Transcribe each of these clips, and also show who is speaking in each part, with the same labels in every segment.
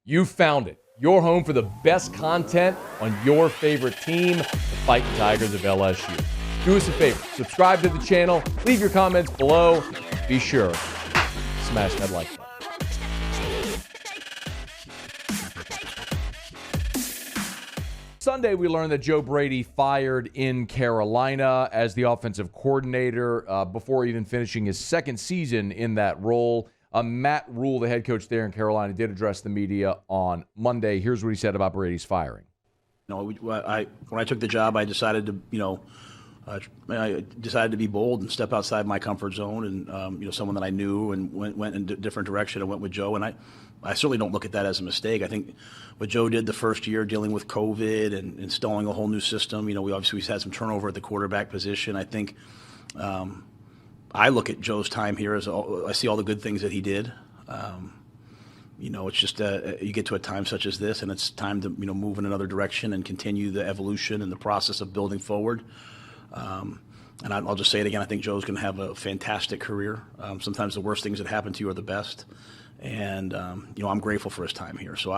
Speaker 1: You found it. Your home for the best content on your favorite team, the Fighting Tigers of LSU. Do us a favor. Subscribe to the channel. Leave your comments below. Be sure to smash that like button. Sunday, we learned that Joe Brady fired in Carolina as the offensive coordinator before even finishing his second season in that role. Matt Rule, the head coach there in Carolina, did address the media on Monday. Here's what he said about Brady's firing.
Speaker 2: When I took the job, I decided to, I decided to be bold and step outside my comfort zone, and someone that I knew, and went in a different direction. I went with Joe, and I certainly don't look at that as a mistake. I think what Joe did the first year, dealing with COVID and installing a whole new system. We obviously had some turnover at the quarterback position. I think. I look at Joe's time here as I see all the good things that he did. It's just you get to a time such as this, and it's time to move in another direction and continue the evolution and the process of building forward. And I'll just say it again. I think Joe's going to have a fantastic career. Sometimes the worst things that happen to you are the best, and I'm grateful for his time here. So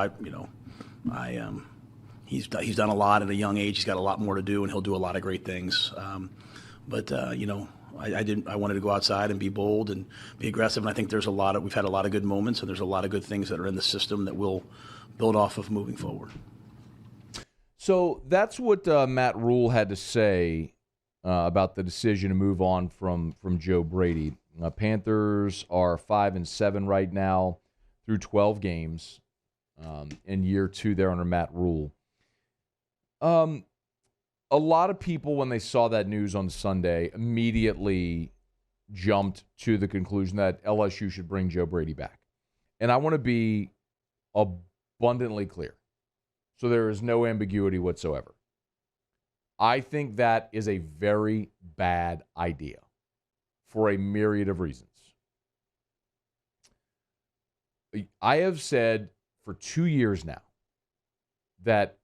Speaker 2: he's done a lot at a young age. He's got a lot more to do, and he'll do a lot of great things. I wanted to go outside and be bold and be aggressive, and I think we've had a lot of good moments, and there's a lot of good things that are in the system that we'll build off of moving forward.
Speaker 1: So that's what Matt Rule had to say about the decision to move on from Joe Brady. Panthers are 5-7 right now through 12 games in year two there under Matt Rule. A lot of people, when they saw that news on Sunday, immediately jumped to the conclusion that LSU should bring Joe Brady back. And I want to be abundantly clear, so there is no ambiguity whatsoever. I think that is a very bad idea for a myriad of reasons. I have said for 2 years now that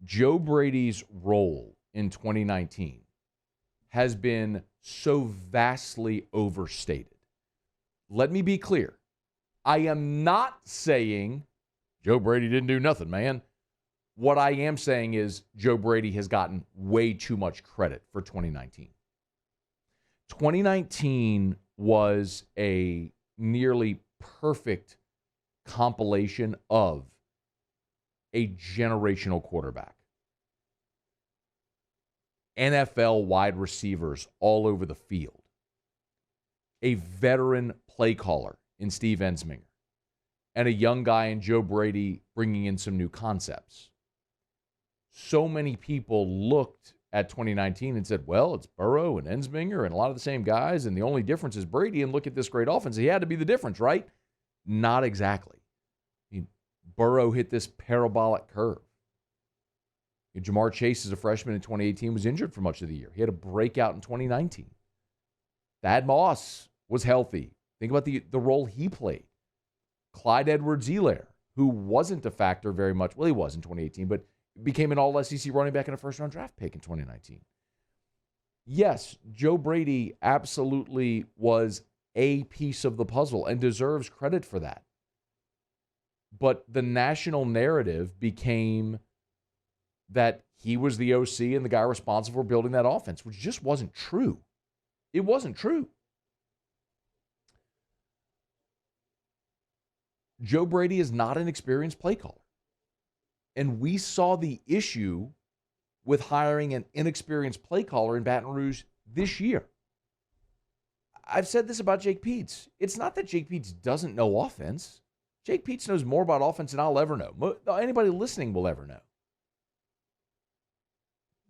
Speaker 1: Joe Brady's role in 2019 has been so vastly overstated. Let me be clear. I am not saying Joe Brady didn't do nothing, man. What I am saying is Joe Brady has gotten way too much credit for 2019. 2019 was a nearly perfect compilation of a generational quarterback. NFL wide receivers all over the field. A veteran play caller in Steve Ensminger. And a young guy in Joe Brady bringing in some new concepts. So many people looked at 2019 and said, well, it's Burrow and Ensminger and a lot of the same guys, and the only difference is Brady, and look at this great offense. He had to be the difference, right? Not exactly. Burrow hit this parabolic curve. Jamar Chase, as a freshman in 2018, was injured for much of the year. He had a breakout in 2019. Thad Moss was healthy. Think about the role he played. Clyde Edwards-Helaire, who wasn't a factor very much. Well, he was in 2018, but became an all-SEC running back and a first-round draft pick in 2019. Yes, Joe Brady absolutely was a piece of the puzzle and deserves credit for that. But the national narrative became that he was the OC and the guy responsible for building that offense, which just wasn't true. It wasn't true. Joe Brady is not an experienced play caller. And we saw the issue with hiring an inexperienced play caller in Baton Rouge this year. I've said this about Jake Peetz. It's not that Jake Peetz doesn't know offense. Jake Peetz knows more about offense than I'll ever know. Anybody listening will ever know.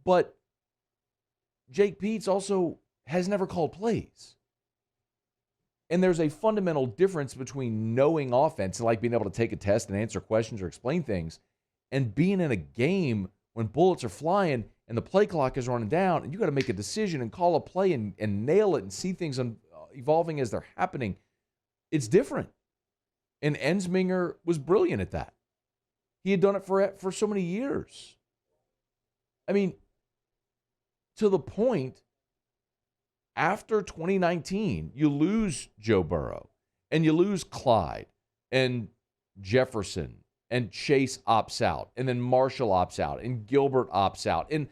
Speaker 1: But Jake Peetz also has never called plays. And there's a fundamental difference between knowing offense, like being able to take a test and answer questions or explain things, and being in a game when bullets are flying and the play clock is running down and you got to make a decision and call a play and nail it and see things evolving as they're happening. It's different. And Ensminger was brilliant at that. He had done it for so many years. I mean, to the point, after 2019, you lose Joe Burrow and you lose Clyde and Jefferson and Chase opts out, and then Marshall opts out, and Gilbert opts out, and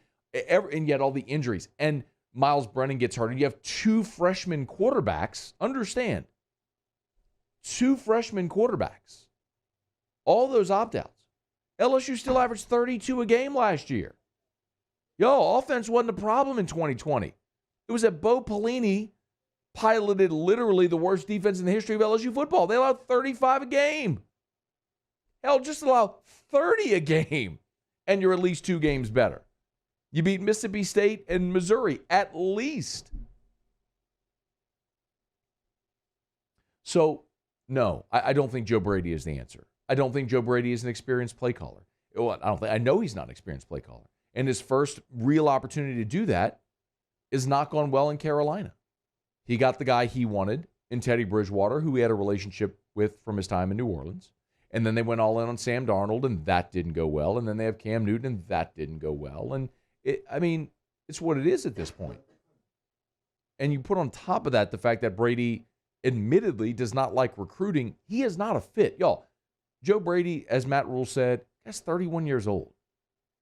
Speaker 1: yet all the injuries, and Miles Brennan gets hurt, and you have 2 freshman quarterbacks. Understand, 2 freshman quarterbacks. All those opt-outs. LSU still averaged 32 a game last year. Offense wasn't a problem in 2020. It was that Bo Pelini piloted literally the worst defense in the history of LSU football. They allowed 35 a game. Hell, just allow 30 a game, and you're at least 2 games better. You beat Mississippi State and Missouri, at least. So, no, I don't think Joe Brady is the answer. I don't think Joe Brady is an experienced play caller. Well, I know he's not an experienced play caller. And his first real opportunity to do that is not gone well in Carolina. He got the guy he wanted in Teddy Bridgewater, who he had a relationship with from his time in New Orleans. And then they went all in on Sam Darnold, and that didn't go well. And then they have Cam Newton, and that didn't go well. And, it's what it is at this point. And you put on top of that the fact that Brady admittedly does not like recruiting. He is not a fit. Y'all, Joe Brady, as Matt Rule said, that's 31 years old.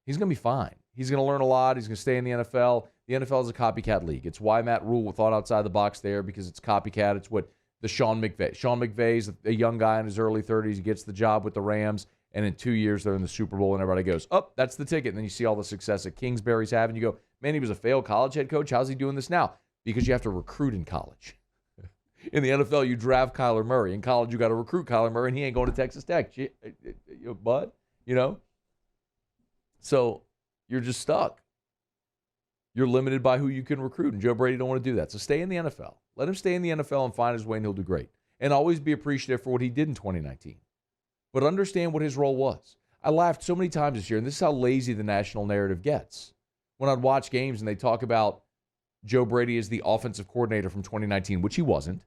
Speaker 1: He's going to be fine. He's going to learn a lot. He's going to stay in the NFL. The NFL is a copycat league. It's why Matt Rule thought outside the box there, because it's copycat. It's what the Sean McVay is a young guy in his early 30s. He gets the job with the Rams, and in 2 years they're in the Super Bowl, and everybody goes, that's the ticket. And then you see all the success that Kingsbury's having. You go, man, he was a failed college head coach. How's he doing this now? Because you have to recruit in college. In the NFL, you draft Kyler Murray. In college, you got to recruit Kyler Murray, and he ain't going to Texas Tech. Bud, So you're just stuck. You're limited by who you can recruit, and Joe Brady don't want to do that. So stay in the NFL. Let him stay in the NFL and find his way, and he'll do great. And always be appreciative for what he did in 2019. But understand what his role was. I laughed so many times this year, and this is how lazy the national narrative gets. When I'd watch games and they talk about Joe Brady as the offensive coordinator from 2019, which he wasn't.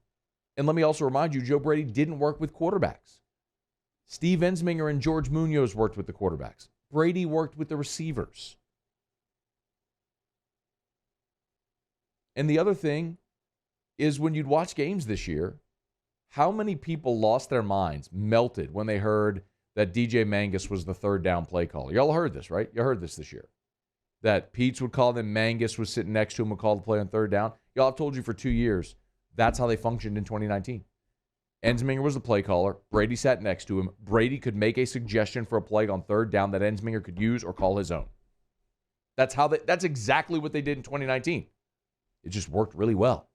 Speaker 1: And let me also remind you, Joe Brady didn't work with quarterbacks. Steve Ensminger and George Munoz worked with the quarterbacks. Brady worked with the receivers. And the other thing is, when you'd watch games this year, how many people lost their minds, melted, when they heard that DJ Mangus was the third down play caller? Y'all heard this, right? You heard this year. That Peets would call them, Mangus was sitting next to him and called the play on third down. Y'all, I've told you for 2 years, that's how they functioned in 2019. Ensminger was the play caller. Brady sat next to him. Brady could make a suggestion for a play on third down that Ensminger could use or call his own. That's exactly what they did in 2019. It just worked really well.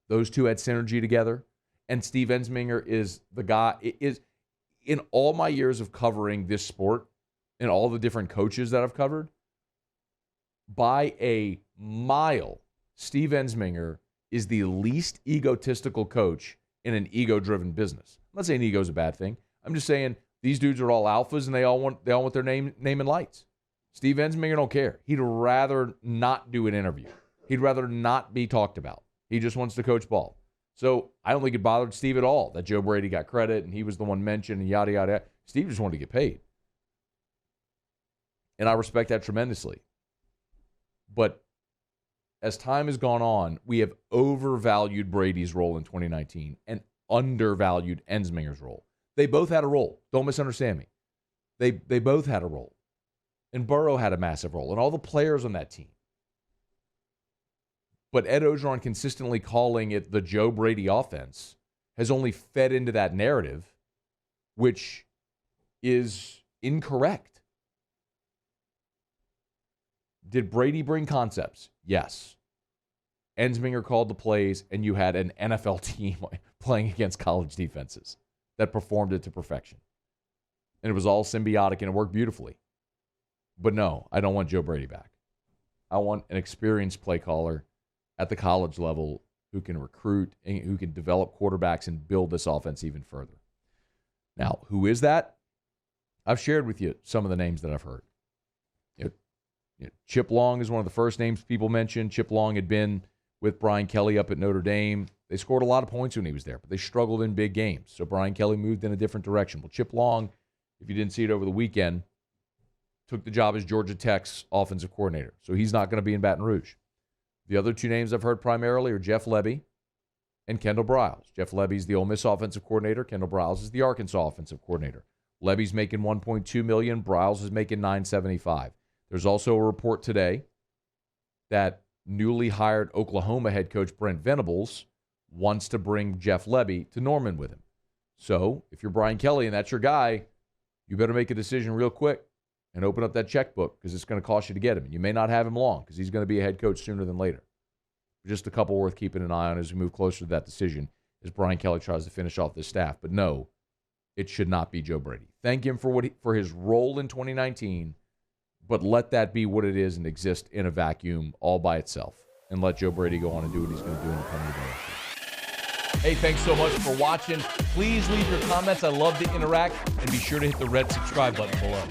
Speaker 1: Those two had synergy together. And Steve Ensminger is the guy. In all my years of covering this sport and all the different coaches that I've covered, by a mile, Steve Ensminger is the least egotistical coach in an ego-driven business. I'm not saying ego is a bad thing. I'm just saying these dudes are all alphas and they all want their name and lights. Steve Ensminger don't care. He'd rather not do an interview. He'd rather not be talked about. He just wants to coach ball. So I don't think it bothered Steve at all that Joe Brady got credit and he was the one mentioned and yada, yada, yada. Steve just wanted to get paid. And I respect that tremendously. But as time has gone on, we have overvalued Brady's role in 2019 and undervalued Ensminger's role. They both had a role. Don't misunderstand me. They both had a role. And Burrow had a massive role, and all the players on that team. But Ed Orgeron consistently calling it the Joe Brady offense has only fed into that narrative, which is incorrect. Did Brady bring concepts? Yes. Ensminger called the plays, and you had an NFL team playing against college defenses that performed it to perfection. And it was all symbiotic, and it worked beautifully. But no, I don't want Joe Brady back. I want an experienced play caller at the college level who can recruit and who can develop quarterbacks and build this offense even further. Now, who is that? I've shared with you some of the names that I've heard. Chip Long is one of the first names people mentioned. Chip Long had been with Brian Kelly up at Notre Dame. They scored a lot of points when he was there, but they struggled in big games. So Brian Kelly moved in a different direction. Well, Chip Long, if you didn't see it over the weekend, took the job as Georgia Tech's offensive coordinator. So he's not going to be in Baton Rouge. The other two names I've heard primarily are Jeff Lebby and Kendall Briles. Jeff Lebby's the Ole Miss offensive coordinator. Kendall Briles is the Arkansas offensive coordinator. Lebby's making $1.2 million. Briles is making $975,000. There's also a report today that newly hired Oklahoma head coach Brent Venables wants to bring Jeff Lebby to Norman with him. So if you're Brian Kelly and that's your guy, you better make a decision real quick and open up that checkbook because it's going to cost you to get him. And you may not have him long because he's going to be a head coach sooner than later. Just a couple worth keeping an eye on as we move closer to that decision as Brian Kelly tries to finish off this staff. But no, it should not be Joe Brady. Thank him for his role in 2019, but let that be what it is and exist in a vacuum all by itself. And let Joe Brady go on and do what he's going to do in the coming days. Hey, thanks so much for watching. Please leave your comments. I love to interact. And be sure to hit the red subscribe button below.